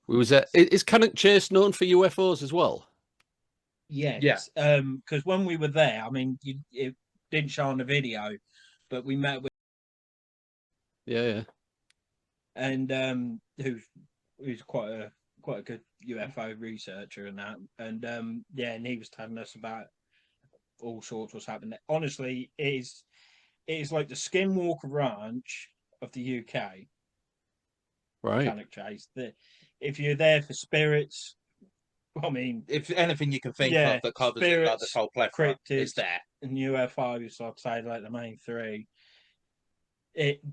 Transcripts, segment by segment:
We was is Cannock Chase known for UFOs as well? Yeah. Yes, because when we were there, I mean, it didn't show on the video, but we met with Yeah, yeah. and who's quite a good UFO researcher and that, and yeah, and he was telling us about all sorts what's happening. Honestly, it is like the Skinwalker Ranch of the UK, Right. Cannock Chase. If you're there for spirits, I mean, if anything you can think yeah, of that covers it, like this spirits, whole plethora, is cryptids, there. and UFOs, I'd say like the main three.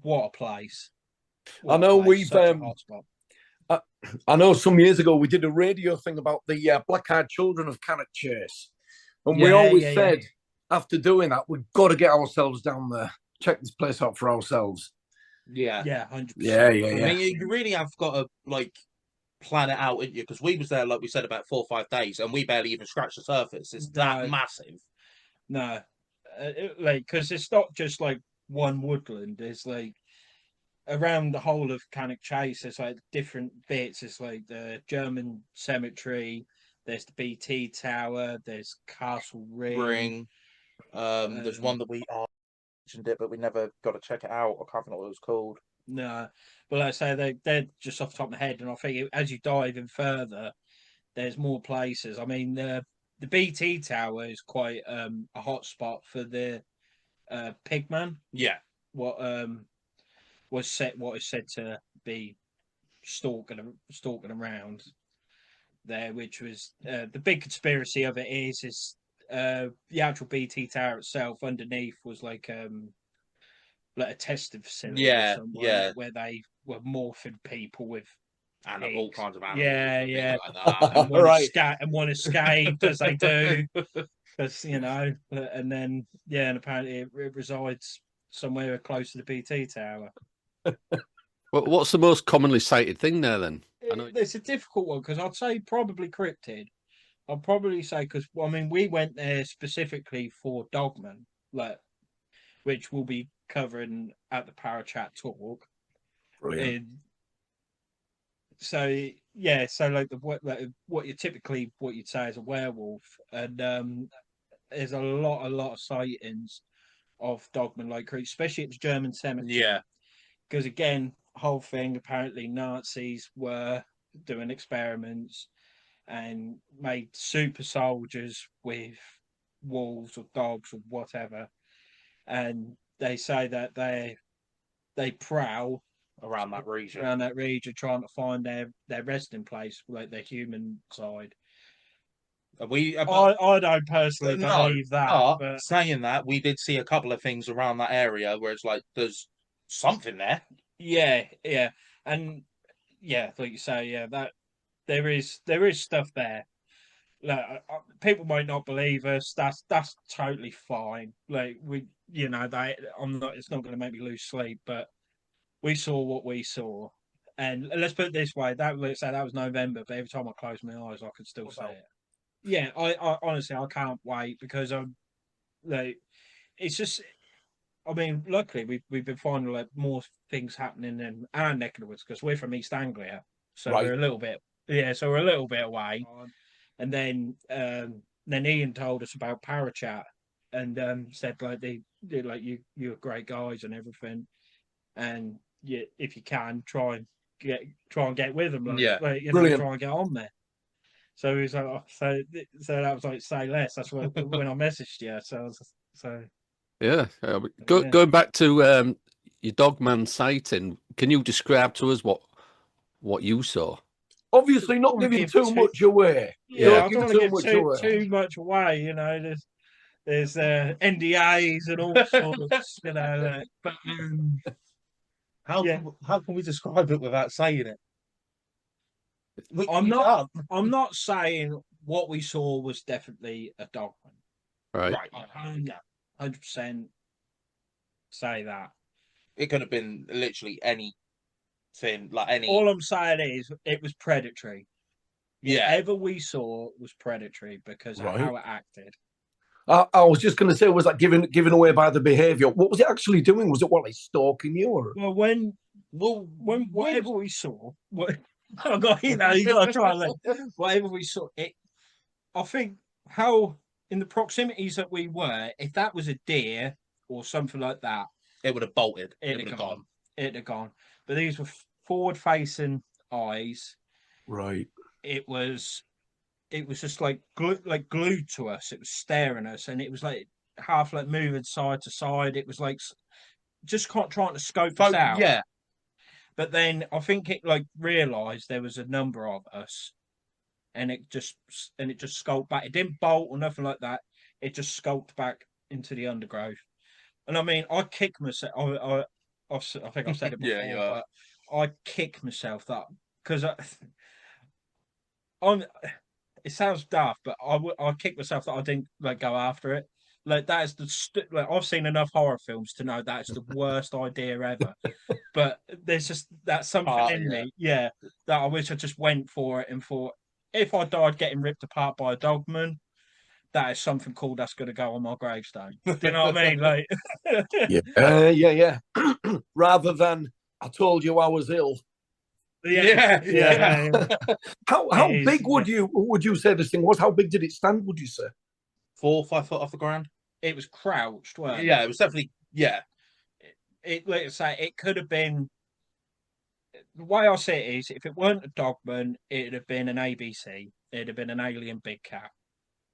What a place! I What a know place! we've Such a hot spot. I know some years ago we did a radio thing about the black-eyed children of Cannock Chase, and we always said after doing that we've got to get ourselves down there, check this place out for ourselves. Yeah, 100%. Yeah. I mean, you really have got to like plan it out, didn't you? Because we was there, like we said, about 4 or 5 days, and we barely even scratched the surface. It's that massive. No, like because it's not just like one woodland. It's like around the whole of Cannock Chase. There's like different bits. It's like the German cemetery. There's the BT Tower. There's Castle Ring. There's one that we mentioned it, but we never got to check it out. I can't remember what it was called. No, but like I say, they're just off the top of my head, and I think as you dive in further, there's more places. I mean, the BT Tower is quite a hot spot for the pigman. Yeah, What what is said to be stalking around there, which was the big conspiracy of it is the actual BT Tower itself underneath was like a testing facility or somewhere where they were morphing people with and all kinds of animals. Yeah. Like And one escaped as they do, because and then and apparently it resides somewhere close to the BT Tower. Well, what's the most commonly cited thing there then? It's a difficult one because I'd say probably cryptid. I'd probably say because I mean we went there specifically for Dogman, which we'll be covering at the Parachat talk. Brilliant. So like what you'd say is a werewolf, and there's a lot of sightings of Dogman-like creatures, especially at the German cemetery. Yeah, because again, whole thing apparently Nazis were doing experiments and made super soldiers with wolves or dogs or whatever, and they say that they prowl around that region, trying to find their resting place, like their human side. I don't personally believe that, but saying that, we did see a couple of things around that area where it's like there's something there. Yeah, and like you say, that there is stuff there. Like people might not believe us. That's totally fine. Like I'm not. It's not going to make me lose sleep, but we saw what we saw, and let's put it this way: let's say that was November, but every time I close my eyes, I could still see it. Yeah, I honestly I can't wait because I'm like, it's just. I mean, luckily we've been finding like more things happening in our neck of the woods because we're from East Anglia, so we're a little bit away. And then Ian told us about Parachat and said like they like you're great guys and everything, and if you can try and get with them, try and get on there. So he was like, so that was like say less. That's when I messaged you. Yeah. Going back to your Dogman sighting, can you describe to us what you saw? Obviously, not giving too much away. Yeah, I don't want to give too much away. There's NDAs and all sorts. But how can we describe it without saying it? I'm not saying what we saw was definitely a Dogman. Right. 100% say that. It could have been literally anything, like any. All I'm saying is it was predatory. Yeah. Whatever we saw was predatory because of how it acted. I was just going to say, was that given away by the behaviour? What was it actually doing? Was it like stalking you? Or? Well, when whatever we saw, I got, you got to try like whatever we saw. It, I think how in the proximities that we were, if that was a deer or something like that, it would have bolted. It would have gone. It'd have gone. But these were forward-facing eyes. Right. It was just like glued to us. It was staring at us, and it was like half like moving side to side. It was like just trying to scope us out. Yeah. But then I think it like realised there was a number of us, and it just skulked back. It didn't bolt or nothing like that. It just skulked back into the undergrowth. And I mean, I kick myself. I think I've said it before, but I kick myself that because I'm. It sounds daft, but I kick myself that I didn't like go after it. Like that is like I've seen enough horror films to know that's the worst idea ever. But there's just that's something in me, that I wish I just went for it and thought if I died getting ripped apart by a dogman, that is something cool that's going to go on my gravestone. Do you know what I mean? Like, yeah. Rather than I told you I was ill. Yeah. How big would you say this thing was? How big did it stand? Would you say 4 or 5 foot off the ground? It was crouched. It was definitely Let's say it could have been. The way I see it is, if it weren't a dogman, it'd have been an ABC. It'd have been an alien big cat.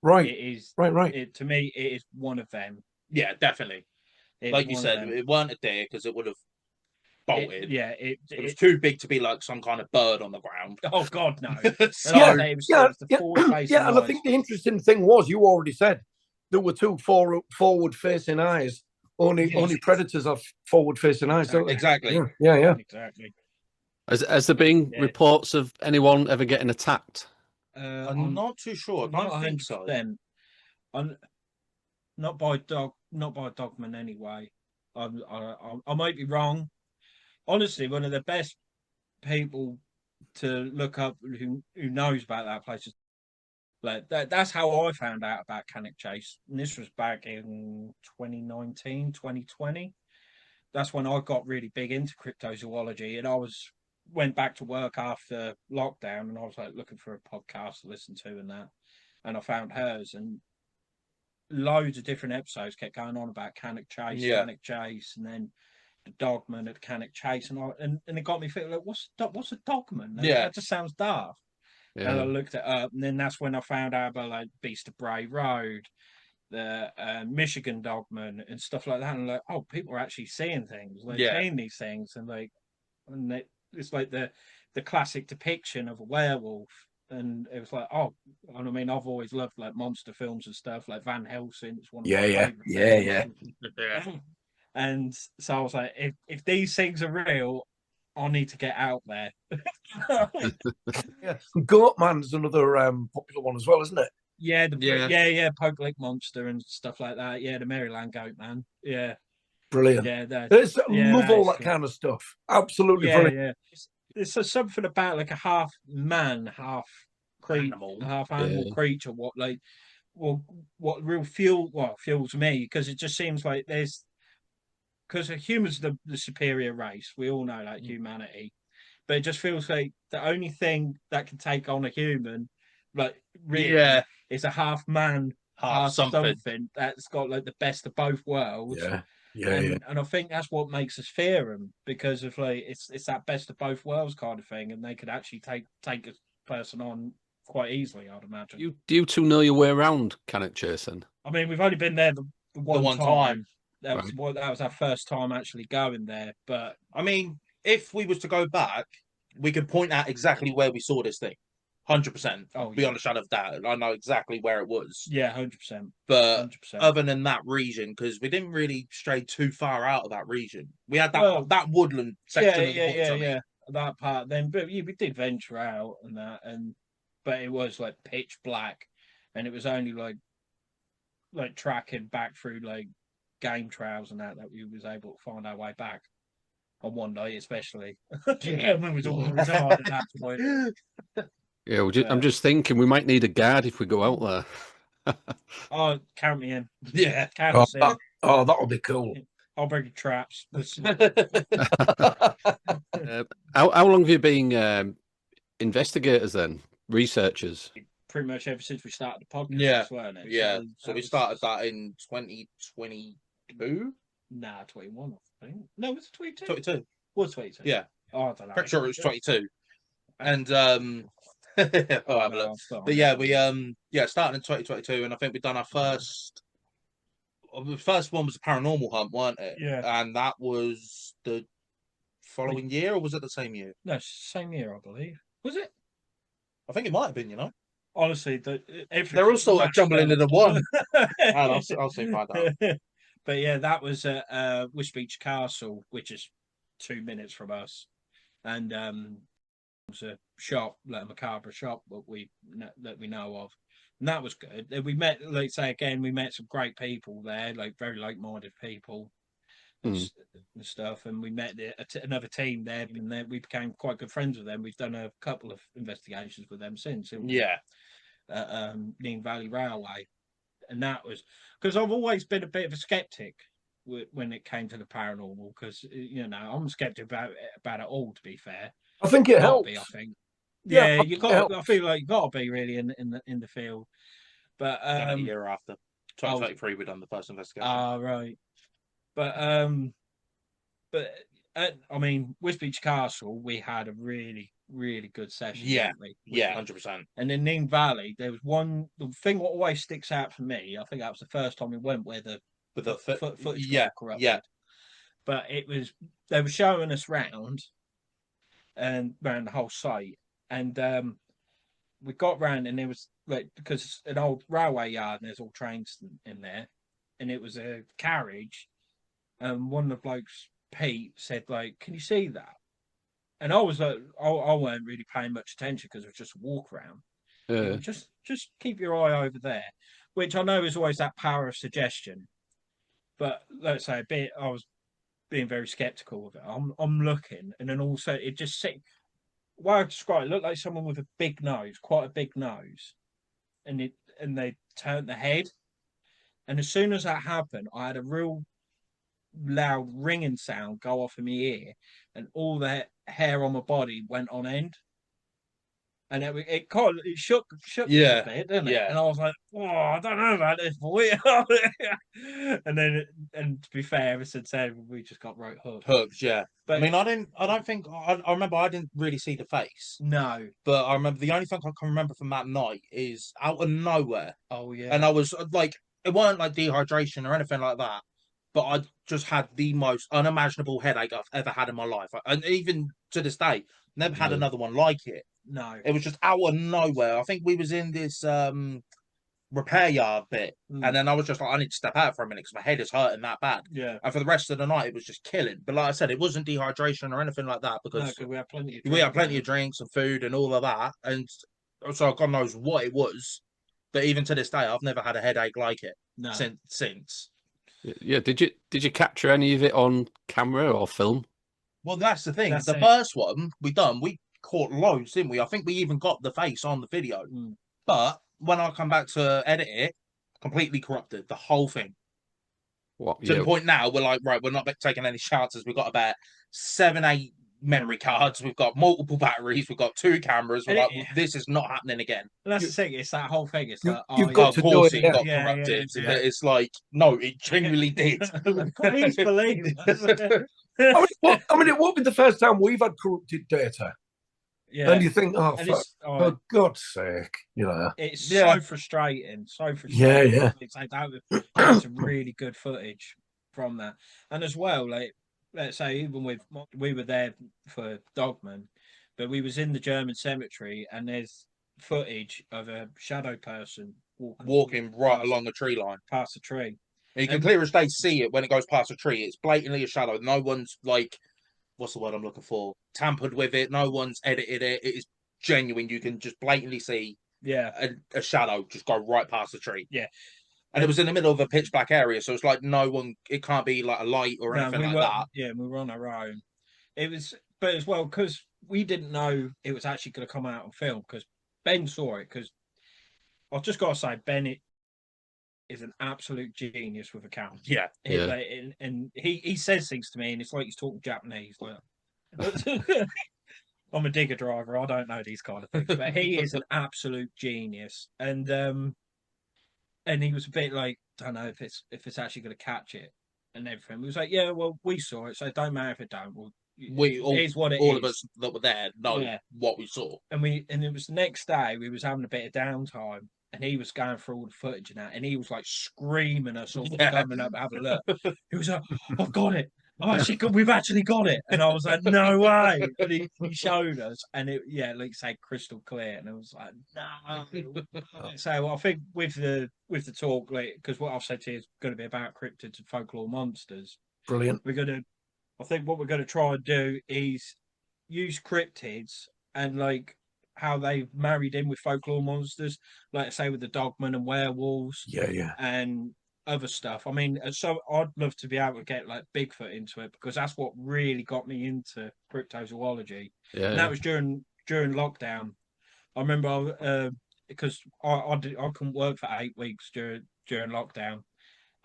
Right. It is right. To me, it is one of them. Yeah, definitely. Like you said, it weren't a deer because it would have bolted. It was too big to be like some kind of bird on the ground. Oh God, no! And I think the interesting thing was you already said there were two forward-facing eyes. Only predators have forward-facing eyes, don't they? Exactly. Yeah. Exactly. Has there been reports of anyone ever getting attacked? I'm not too sure. I don't think so. Not by dogman anyway. I might be wrong. Honestly, one of the best people to look up who knows about that place is like that. That's how I found out about Cannock Chase, and this was back in 2019, 2020. That's when I got really big into cryptozoology, and I went back to work after lockdown, and I was like looking for a podcast to listen to and I found hers, and loads of different episodes kept going on about Cannock Chase, and then the dogman at Cannock Chase, and it got me thinking, like, what's a dogman? That just sounds daft. Yeah. And I looked it up, and then that's when I found out about like Beast of Bray Road, the Michigan dogman, and stuff like that. And like, oh, people are actually seeing things, like seeing these things, and it's like the classic depiction of a werewolf. And it was like, oh, I mean, I've always loved like monster films and stuff, like Van Helsing. It's one of my favorite films. And so I was like, if these things are real, I need to get out there. Goatman's another popular one as well, isn't it? Yeah, Poke Lake Monster and stuff like that. Yeah, the Maryland Goatman. Yeah, brilliant. Yeah, love all that kind of stuff. Absolutely brilliant. Yeah. There's something about like a half man, half animal creature. What real fuels me, because it just seems like because humans are the superior race. We all know that humanity, but it just feels like the only thing that can take on a human, like really, is a half man, half something that's got like the best of both worlds. And I think that's what makes us fear them, because of like it's that best of both worlds kind of thing, and they could actually take a person on quite easily, I'd imagine. Do you two know your way around Cannock Chase then? I mean, we've only been there the one time. That was our first time actually going there. But I mean, if we was to go back, we could point out exactly where we saw this thing. 100%. Beyond a shadow of doubt. I know exactly where it was. Yeah, 100%. But 100%. Other than that region, because we didn't really stray too far out of that region. We had that woodland section. Yeah. That part then, but we did venture out and that, but it was like pitch black, and it was only like tracking back through like game trails and that we was able to find our way back on one night, especially. When we was all retired at that point. Yeah, I'm just thinking we might need a guard if we go out there. Oh, count me in. Yeah. Count us in. That would be cool. I'll bring you traps. How long have you been investigators then, researchers. Pretty much ever since we started the podcast, Yeah, weren't it? yeah. So that we was- started that in 2022. Nah, 21, I think. No, was it 22? 22. Was 22? Yeah, Oh, I don't know. pretty sure it was 22. And I'll have a look. But yeah, we started in 2022, and I think we've done our first. The first one was a paranormal hunt, weren't it? Yeah. And that was the following year, or was it the same year? No, same year, I believe. Was it? I think it might have been. Honestly, They're all sort of jumbling into one. I'll soon find out. But yeah, that was at Wish Beach Castle, which is 2 minutes from us, and it was a shop, like a macabre shop that we know of, and that was good. And we met, like say again, we met some great people there, like very like-minded people and stuff, and we met another team there, and we became quite good friends with them. We've done a couple of investigations with them since. Yeah. Nene Valley Railway, and that was because I've always been a bit of a skeptic when it came to the paranormal, because I'm a skeptic about it all, to be fair. I think it helps. I think. Yeah, you got. I feel like you got to be really in the field. But a year after 2023, we done the first investigation. Right. But I mean, Wish Beach Castle, we had a really, really good session. Yeah, didn't we? 100%. And in Nene Valley, there was the thing that always sticks out for me. I think that was the first time we went where the footage got corrupted. Yeah. But they were showing us round the whole site, and we got round, and there was because an old railway yard, and there's all trains in there, and it was a carriage, and one of the blokes, Pete, said can you see that? And I was I weren't really paying much attention because it was just a walk around. Yeah. Just keep your eye over there, which I know is always that power of suggestion. But let's say I was being very skeptical of it. I'm looking, and then also it just I describe it looked like someone with a big nose, quite a big nose, and they turned the head, and as soon as that happened, I had a real loud ringing sound go off in my ear, and all the hair on my body went on end, and it shook me a bit, didn't it? Yeah. And I was like, "Oh, I don't know about this, boy." and to be fair, ever since then, we just got right hooked. Yeah. But I mean, I remember I didn't really see the face. No. But I remember the only thing I can remember from that night is out of nowhere. Oh yeah. And I was it weren't like dehydration or anything like that, but I just had the most unimaginable headache I've ever had in my life. And even to this day, never had another one like it. No. It was just out of nowhere. I think we was in this repair yard bit, and then I was just like, I need to step out for a minute because my head is hurting that bad. Yeah. And for the rest of the night, it was just killing. But like I said, it wasn't dehydration or anything like that because we had plenty. We had plenty of drinks and food and all of that, and so God knows what it was. But even to this day, I've never had a headache like it since. Yeah. Did you capture any of it on camera or film? Well, that's the thing. The first one we caught loads, didn't we? I think we even got the face on the video. But when I come back to edit it, completely corrupted the whole thing. What? To the point now, we're like, right, we're not taking any chances. We've got about 7-8 memory cards. We've got multiple batteries. We've got 2 cameras. We're like, this is not happening again. And that's the thing. It's that whole thing. It's like, you've got to do it. It got corrupted. Yeah. It's like, no, it genuinely did. Please believe it. I mean, it won't be the first time we've had corrupted data. Yeah. And you think, for God's sake, It's so frustrating. So frustrating. Yeah. That was some really good footage from that. And as well, let's say, even we were there for Dogman, but we was in the German cemetery, and there's footage of a shadow person walking right along the tree line. Past the tree. And you can clear as day see it when it goes past a tree. It's blatantly a shadow. No one's what's the word I'm looking for? Tampered with it. No one's edited it. It is genuine. You can just blatantly see a shadow just go right past the tree. Yeah. And it was in the middle of a pitch black area, so it's like it can't be like a light or anything that. Yeah, we were on our own. It was, but as well, because we didn't know it was actually going to come out on film, because Ben saw it, because I've just got to say, Ben is an absolute genius with a camera. Yeah. And he says things to me, and it's like he's talking Japanese. I'm a digger driver. I don't know these kind of things, but he is an absolute genius. And he was a bit like, don't know if it's actually going to catch it and everything. He was like, yeah, well, we saw it, so it don't matter if it don't. Well, here's what it all is. of us that were there know what we saw. And it was the next day we was having a bit of downtime, and he was going through all the footage and that, and he was like screaming us all coming up, have a look. He was like, I've got it. We've actually got it. And I was like, no way. And he showed us, and it, like say, crystal clear. And I was like, no. So I think with the talk, like, because what I've said to you is going to be about cryptids and folklore monsters. Brilliant. I think what we're going to try and do is use cryptids and like how they've married in with folklore monsters, like I say with the dogmen and werewolves, and other stuff. I mean, so I'd love to be able to get like Bigfoot into it, because that's what really got me into cryptozoology. And that was during lockdown. I remember because I couldn't work for 8 weeks during lockdown.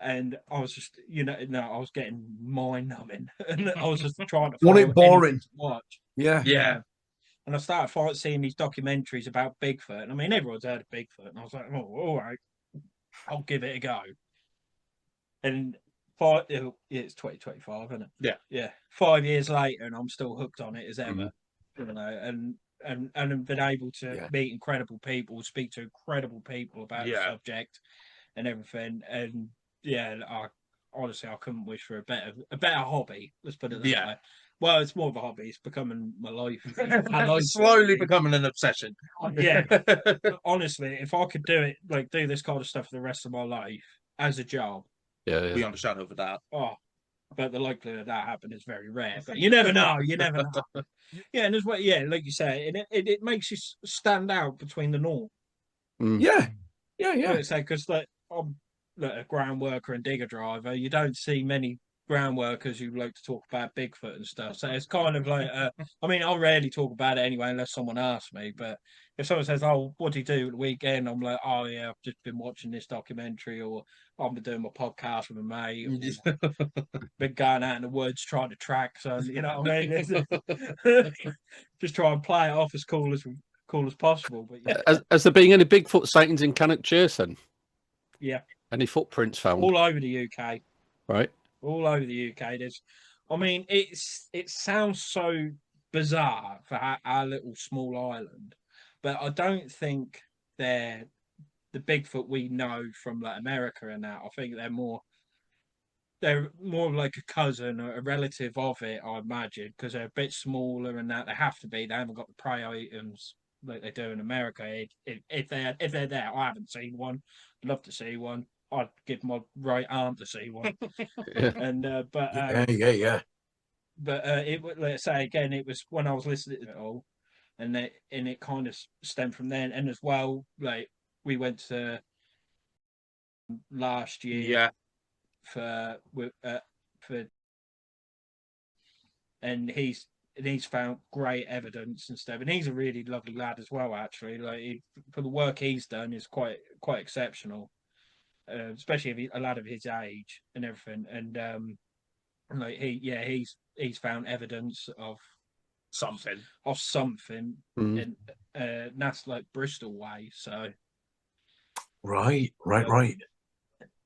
And I was just, I was getting mind numbing, and I was just trying to find it boring to watch. Yeah. And I started seeing these documentaries about Bigfoot. And I mean, everyone's heard of Bigfoot. And I was like, oh, all right, I'll give it a go. And it's 2025, isn't it? Yeah. 5 years later, and I'm still hooked on it as ever. And I've been able to meet incredible people, speak to incredible people about the subject and everything. And I honestly, I couldn't wish for a better hobby. Let's put it that way. Well, it's more of a hobby. It's becoming my life. Slowly becoming an obsession. Yeah. Honestly, if I could do this kind of stuff for the rest of my life as a job. Beyond a shadow of a doubt. Oh, but the likelihood of that happening is very rare. But you never know. You never know. Yeah, and as well, like you say, it makes you stand out between the norm. Yeah. Because I'm a ground worker and digger driver. You don't see many ground workers who like to talk about Bigfoot and stuff. So it's kind of like, I mean, I rarely talk about it anyway, unless someone asks me. But if someone says, "Oh, what do you do at the weekend?" I'm like, "Oh yeah, I've just been watching this documentary, or I've been doing my podcast with a mate, or been going out in the woods trying to track some." You know what I mean? Just try and play it off as cool as possible. But has there been any Bigfoot sightings in Cannock Chase then? Yeah. Any footprints found? All over the UK. Right. All over the UK. I mean, it sounds so bizarre for our little small island, but I don't think they're the Bigfoot we know from like America and that. I think they're more like a cousin or a relative of it, I imagine, because they're a bit smaller and that. They have to be. They haven't got the prey items like they do in America. If they're there, I haven't seen one. I'd love to see one. I'd give my right arm to see one. And but let's say again, it was when I was listening to it all, and it kind of stemmed from then. And as well, like we went to last year for and he's found great evidence and stuff, and he's a really lovely lad as well, actually. Like for the work he's done is quite exceptional, especially if a lad of his age and everything. And like he's found evidence of something and that's like Bristol way. So right.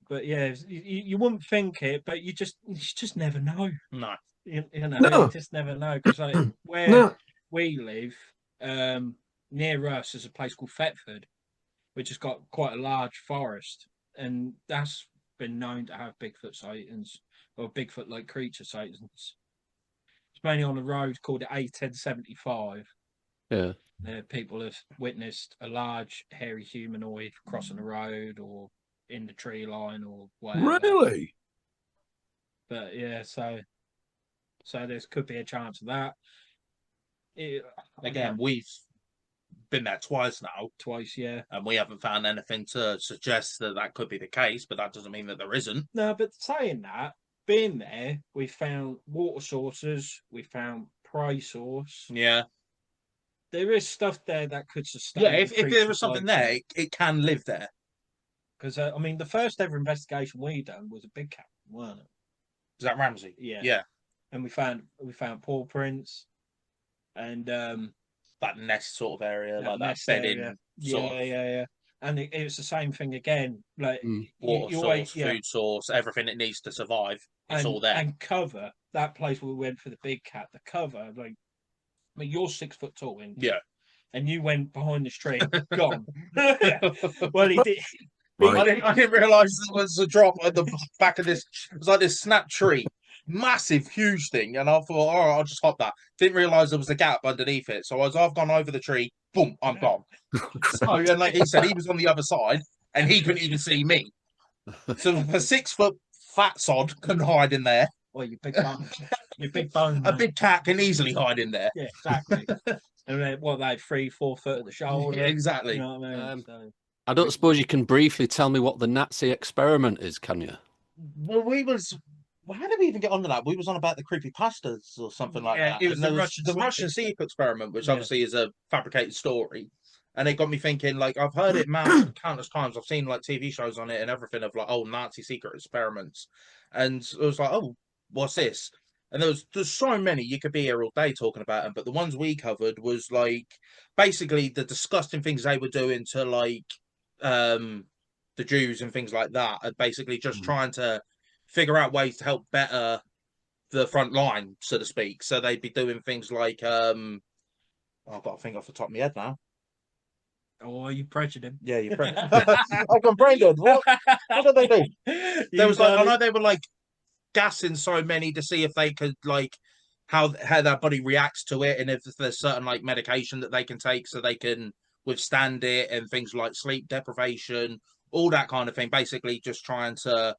But yeah, you wouldn't think it, but you just never know. No. You just never know, because like where we live, near us is a place called Thetford, which has got quite a large forest, and that's been known to have Bigfoot sightings or Bigfoot like creature sightings. It's mainly on a road called A1075. Yeah. People have witnessed a large hairy humanoid crossing the road or in the tree line or whatever. Really? But yeah, so there could be a chance of that. Again, we've been there twice now. Yeah. And we haven't found anything to suggest that could be the case, but that doesn't mean that there isn't. No, but saying that, being there, we found water sources, we found prey source. Yeah. There is stuff there that could sustain. Yeah, if there was something there, it can live there. Because I mean, the first ever investigation we done was a big cat, weren't it? Is that Ramsey? Yeah. Yeah. And we found paw prints, and that nest sort of area, that like that nest bedding area. sort of Yeah. And it's the same thing again. Like water you source, always, food source, everything it needs to survive. It's all there. And cover that place where we went for the big cat. The cover, like, I mean, you're 6 foot tall, and you went behind this tree, gone. Well, he did. Right. I didn't realise there was a drop at the back of this. It was like this snap tree, massive, huge thing, and I thought, all right, I'll just hop that. Didn't realise there was a gap underneath it, so as I've gone over the tree, boom, I'm gone. So, and like he said, he was on the other side, and he couldn't even see me. So a 6 foot fat sod can hide in there. Well, you big bone. You big bone. A big cat can easily hide in there. Yeah, exactly. And then, what, they 3-4 foot at the shoulder? Yeah, exactly. You know what I mean? So, I don't suppose you can briefly tell me what the Nazi experiment is, can you? well, how did we even get onto that? We was on about the creepy pastas or something like that. It was the Russian sleep experiment, which obviously is a fabricated story. And it got me thinking, like, I've heard it countless times. I've seen like TV shows on it and everything of like, oh, Nazi secret experiments. And it was like, oh, what's this? And there's so many, you could be here all day talking about them, but the ones we covered was like basically the disgusting things they were doing to like the Jews and things like that, and basically just trying to figure out ways to help better the front line, so to speak. So they'd be doing things like I've got a thing off the top of my head now. oh, you pressured him. Yeah, you're pregnant. I've gone brain dead. What did they do? There was like, I know they were like gassing so many to see if they could like how their body reacts to it, and if there's certain like medication that they can take so they can withstand it, and things like sleep deprivation, all that kind of thing. Basically, just trying to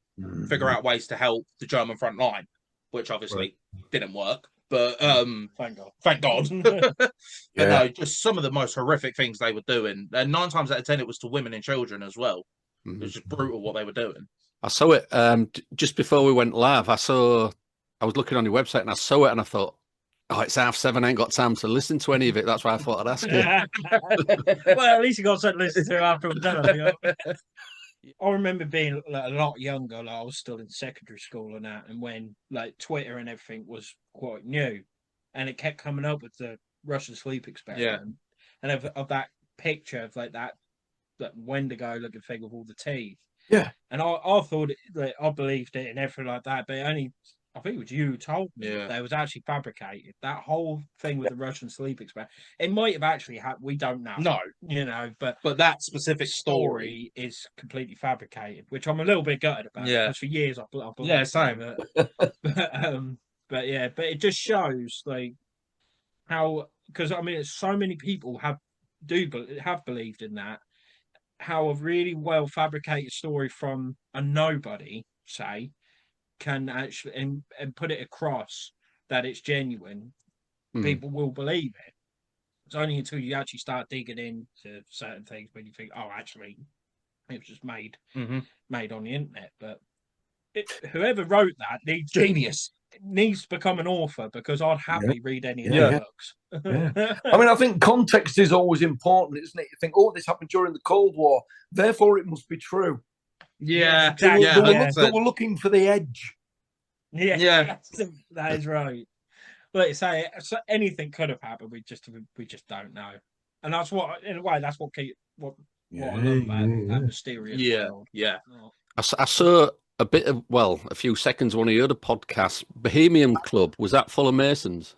figure out ways to help the German front line, which obviously didn't work. But thank God. But no, just some of the most horrific things they were doing, and 9 times out of 10 it was to women and children as well. It was just brutal what they were doing. I saw it just before we went live. I was looking on your website and I saw it and I thought, oh, it's 7:30. I ain't got time to listen to any of it. That's why I thought I'd ask you. Well, at least you got something to listen to after we're done. You know? I remember being like, a lot younger. Like, I was still in secondary school and that, and when like Twitter and everything was quite new, and it kept coming up with the Russian sleep experiment, and of that picture of like that Wendigo looking thing with all the teeth. Yeah, and I thought I believed it and everything like that, but I think it was you who told me that it was actually fabricated. That whole thing with the Russian sleep experiment, it might have actually happened. We don't know. No, you know, but that specific story is completely fabricated, which I'm a little bit gutted about. Yeah, because for years I same. But it just shows like how, because I mean, so many people have believed in that. How a really well fabricated story from a nobody, say, can actually and put it across that it's genuine, people will believe it. It's only until you actually start digging into certain things when you think, oh, actually, it was just made on the internet. But whoever wrote that needs to become an author, because I'd happily read any of their books. I mean, I think context is always important, isn't it? You think, oh, this happened during the Cold War, therefore it must be true. Yeah, exactly. They were looking for the edge. Yeah, that is right. Like you say, anything could have happened. We just don't know, and that's what, in a way, that's what I love about that mysterious world. Yeah. I saw a bit of, a few seconds of one of your other podcasts, Bohemian Club. Was that full of Masons?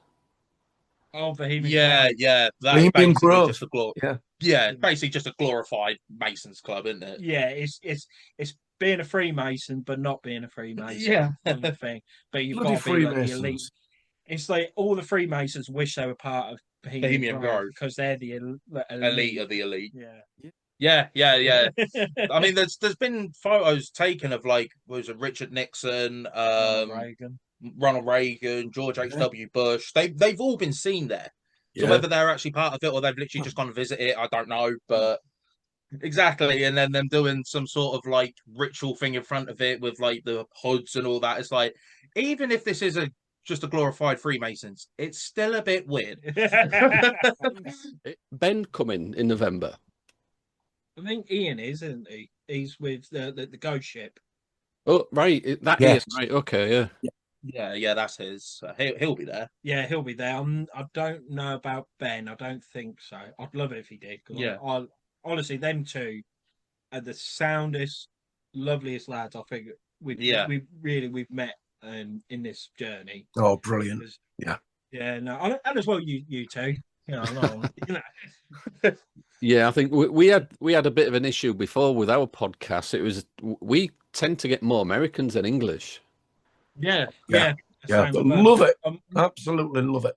Oh, Bohemian Club. Yeah. That's basically just basically just a glorified Masons club, isn't it? Yeah, it's being a Freemason, but not being a Freemason. Kind of thing. But you've got to be like the elite. It's like all the Freemasons wish they were part of Bohemian Grove, because they're the elite of the elite. Yeah. I mean, there's been photos taken of like, was it Richard Nixon, Ronald Reagan, George H.W. Bush. They've all been seen there. So whether they're actually part of it or they've literally just gone to visit it, I don't know. But exactly, and then them doing some sort of like ritual thing in front of it with like the hoods and all that. It's like, even if this is just a glorified Freemasons, it's still a bit weird. Ben coming in November. I think Ian is, isn't he? He's with the ghost ship. Oh, right. That is right. Okay, yeah. Yeah, that's his. He'll be there. Yeah, he'll be there. I don't know about Ben. I don't think so. I'd love it if he did. Yeah. I honestly, them two are the soundest, loveliest lads I think we've met in this journey. Oh, brilliant! Yeah. Yeah, no, and as well you two. You know. Yeah, I think we had a bit of an issue before with our podcast. It was we tend to get more Americans than English. Yeah. Love it. Absolutely love it.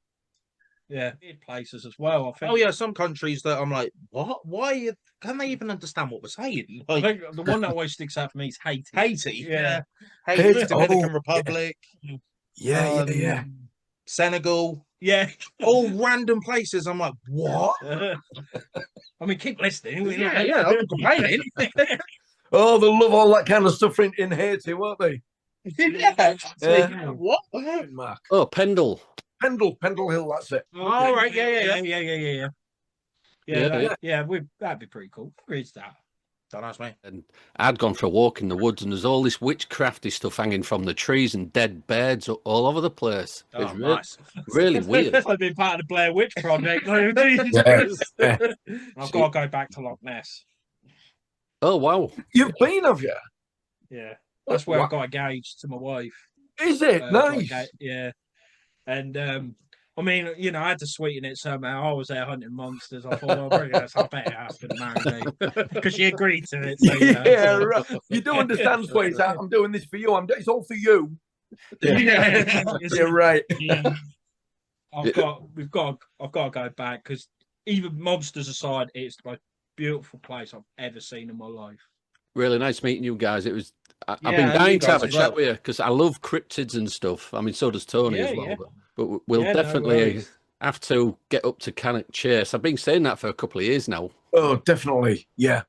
Yeah, weird places as well. I think. Oh yeah, some countries that I'm like, what? Why can they even understand what we're saying? I think the one that always sticks out for me is Haiti. Haiti, yeah. Haiti, Dominican Republic. Yeah. Senegal. Yeah. All random places. I'm like, what? I mean, keep listening. Yeah, I'm complaining. Oh, they love all that kind of stuff in Haiti, won't they? What? Mark. Oh, Pendle Hill, that's it. Oh, right, yeah. That'd be pretty cool. Where's that? Don't ask me. And I'd gone for a walk in the woods, and there's all this witchcrafty stuff hanging from the trees and dead birds all over the place. Oh, it's nice. Really weird. I've been part of the Blair Witch Project. I've got to go back to Loch Ness. Oh, wow. You've been, have you? Yeah. That's where I got engaged to my wife. Is it? Nice. Yeah. And I mean, you know, I had to sweeten it somehow. I was there hunting monsters. I thought, well, I better ask her to marry me because she agreed to it. So, right. You do understand, sweetheart. I'm doing this for you. It's all for you. Yeah. You're right. Yeah. I've got to go back because even monsters aside, it's the most beautiful place I've ever seen in my life. Really nice meeting you guys. It was. I've been dying to have a chat with you because I love cryptids and stuff. I mean, so does Tony as well. But we'll definitely have to get up to Cannock Chase. I've been saying that for a couple of years now. Oh, definitely. Yeah.